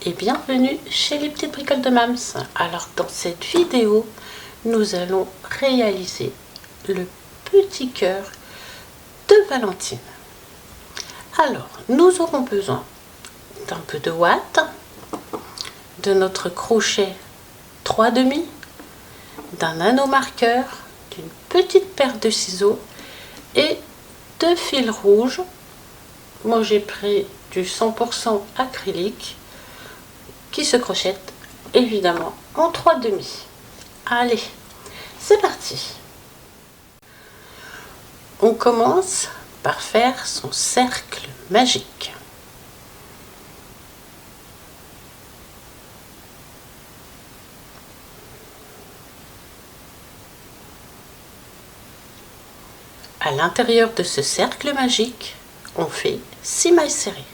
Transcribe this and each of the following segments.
et bienvenue chez les petites bricoles de Mams. Alors dans cette vidéo, nous allons réaliser le petit cœur de Valentine. Alors nous aurons besoin d'un peu de ouate, de notre crochet 3/2, d'un anneau marqueur, d'une petite paire de ciseaux et de fil rouge. Moi j'ai pris du 100% acrylique qui se crochette évidemment en 3/2. Allez, c'est parti. On commence par faire son cercle magique. À l'intérieur de ce cercle magique, on fait 6 mailles serrées.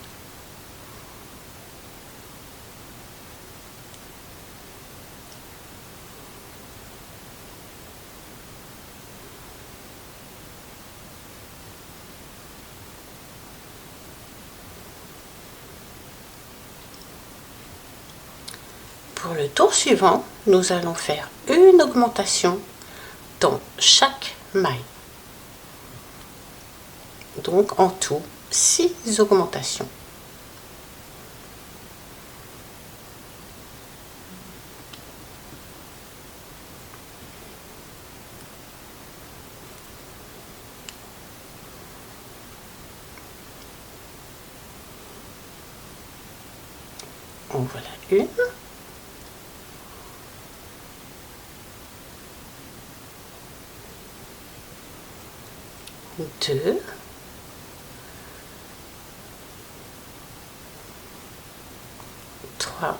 Pour le tour suivant, nous allons faire une augmentation dans chaque maille. Donc en tout, 6 augmentations. En voilà une. Deux. Trois.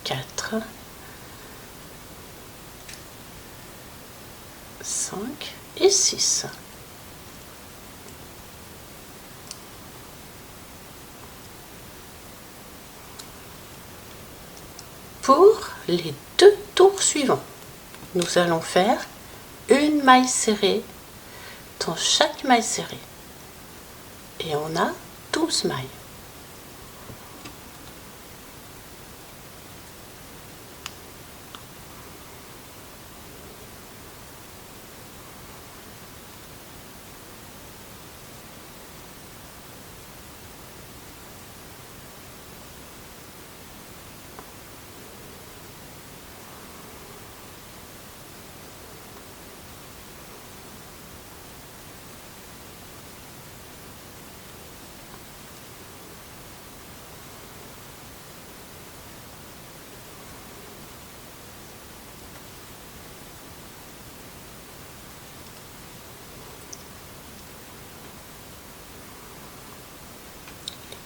Quatre. 5 et 6. Pour les 2 tours suivants, nous allons faire une maille serrée dans chaque maille serrée. Et on a 12 mailles.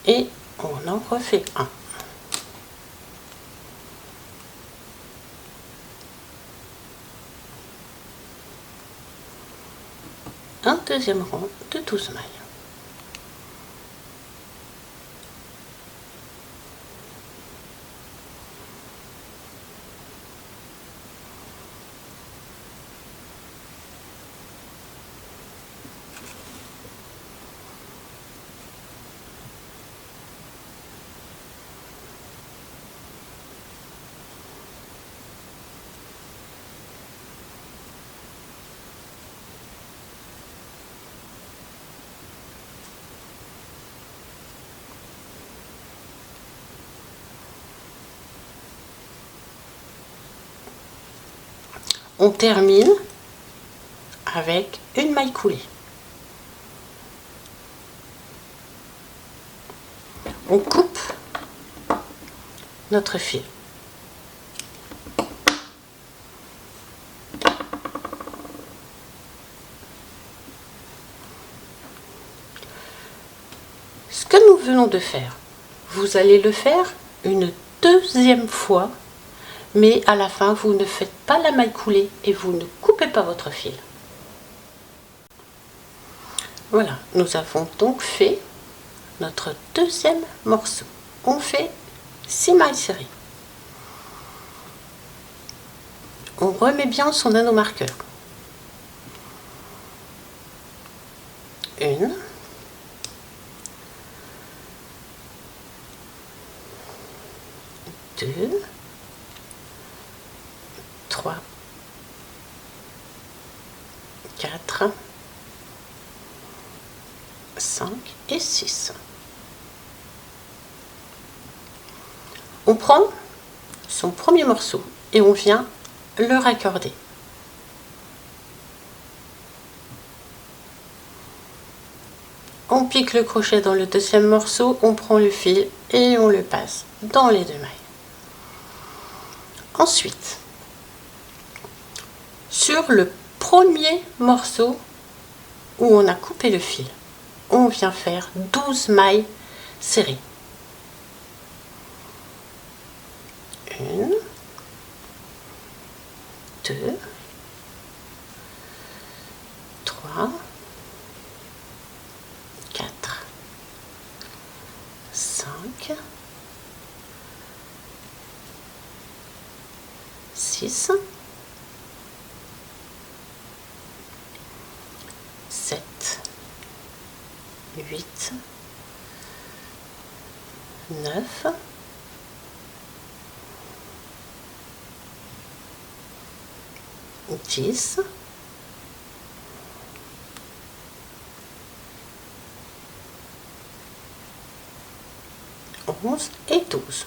Et on en refait un. Un deuxième rang de 12 mailles. On termine avec une maille coulée. On coupe notre fil. Ce que nous venons de faire, vous allez le faire une deuxième fois, mais à la fin, vous ne faites pas la maille coulée et vous ne coupez pas votre fil. Voilà, nous avons donc fait notre deuxième morceau. On fait 6 mailles serrées. On remet bien son anneau marqueur. 2, 3, 4, 5 et 6. On prend son premier morceau et on vient le raccorder. On pique le crochet dans le deuxième morceau, on prend le fil et on le passe dans les 2 mailles. Ensuite, sur le premier morceau où on a coupé le fil, on vient faire 12 mailles serrées. 1, 2, 3, 4, 5, 6, 7, 8, 9, 10, 11 et 12.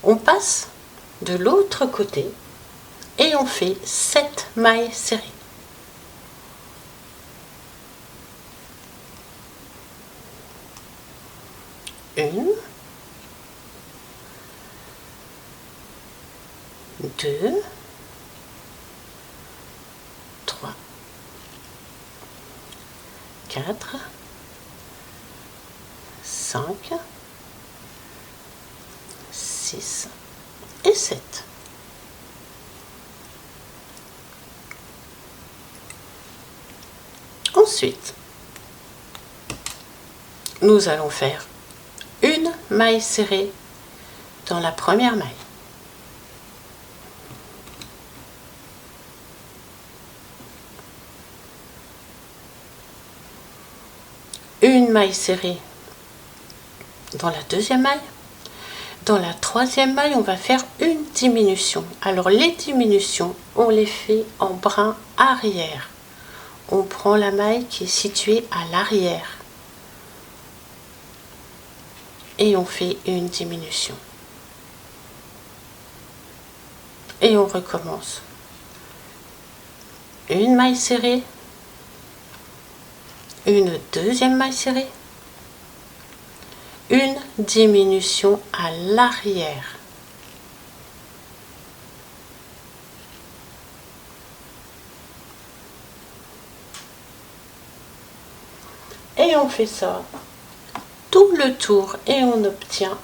On passe de l'autre côté et on fait 7 mailles serrées. 1, 2, 3, 4, 5, 6 et 7. Ensuite, nous allons faire une maille serrée dans la première maille. Une maille serrée dans la deuxième maille. Dans la troisième maille, on va faire une diminution. Alors les diminutions, on les fait en brin arrière. On prend la maille qui est située à l'arrière et on fait une diminution. Et on recommence. Une maille serrée, une deuxième maille serrée, une diminution à l'arrière. Et on fait ça tout le tour et on obtient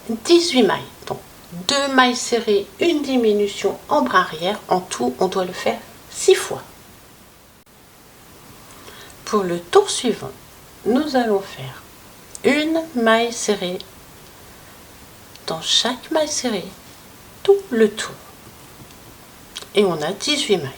18 mailles. Donc 2 mailles serrées, une diminution en brin arrière. En tout, on doit le faire 6 fois. Pour le tour suivant, nous allons faire une maille serrée dans chaque maille serrée tout le tour. Et on a 18 mailles.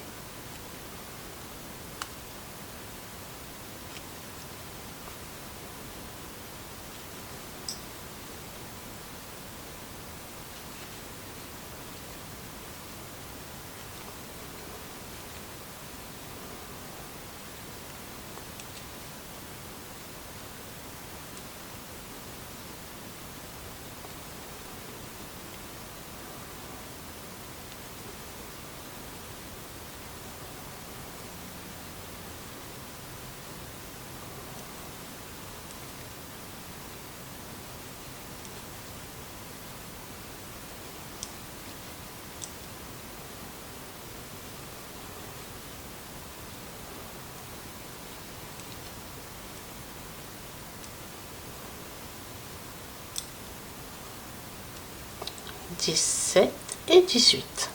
« 17 et 18.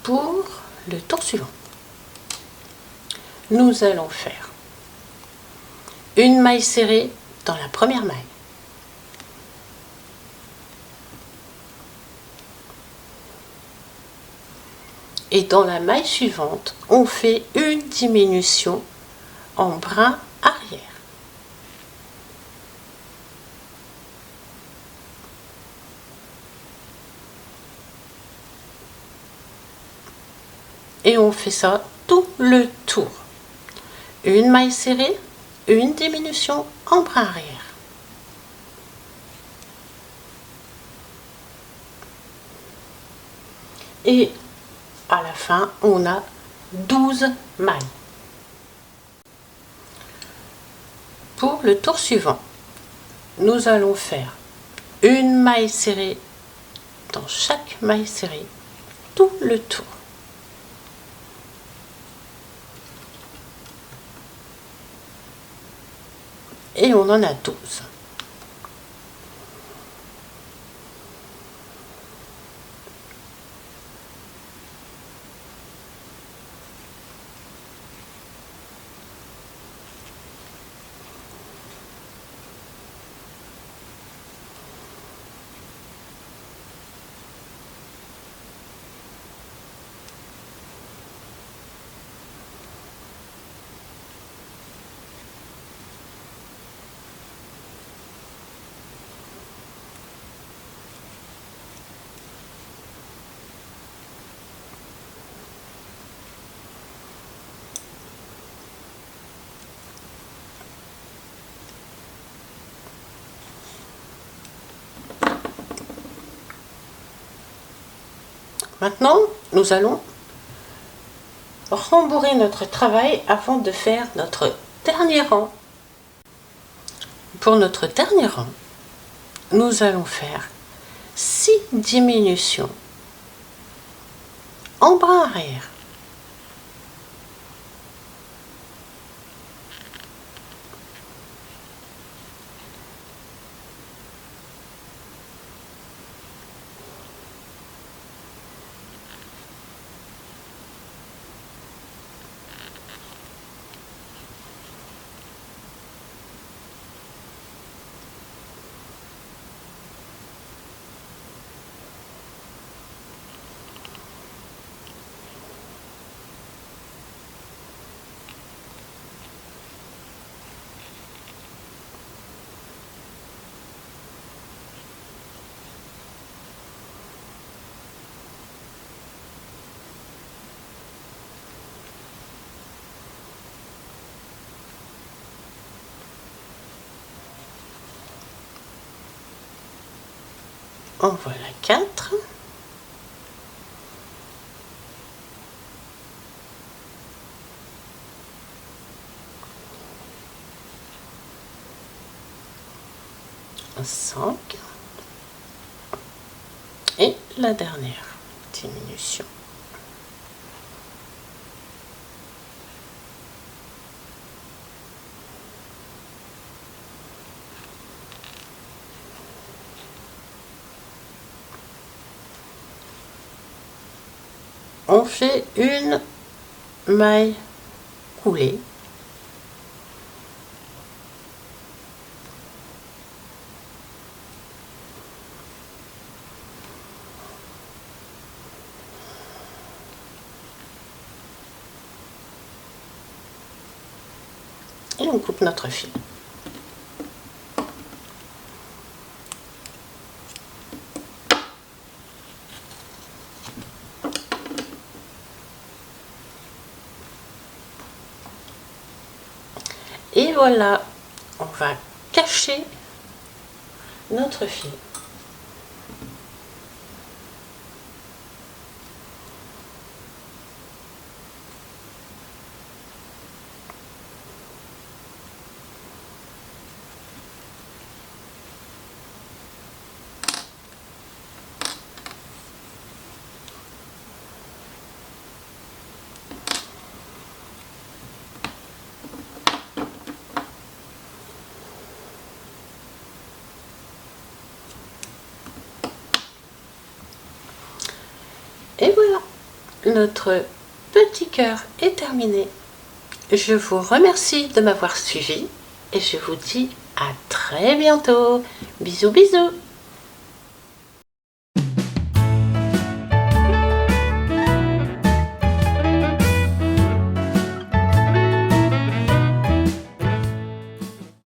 Pour le tour suivant, nous allons faire une maille serrée dans la première maille, Et dans la maille suivante, on fait une diminution en brin arrière. Et on fait ça tout le tour. Une maille serrée, une diminution en brin arrière. Et à la fin, on a 12 mailles. Pour le tour suivant, nous allons faire une maille serrée dans chaque maille serrée, tout le tour. Et on en a 12. Maintenant, nous allons rembourrer notre travail avant de faire notre dernier rang. Pour notre dernier rang, nous allons faire 6 diminutions en brin arrière. En voilà 4. Cinq. Et la dernière diminution. On fait une maille coulée. Et on coupe notre fil. Et voilà, on va cacher notre fil. Et voilà, notre petit cœur est terminé. Je vous remercie de m'avoir suivi et je vous dis à très bientôt. Bisous bisous.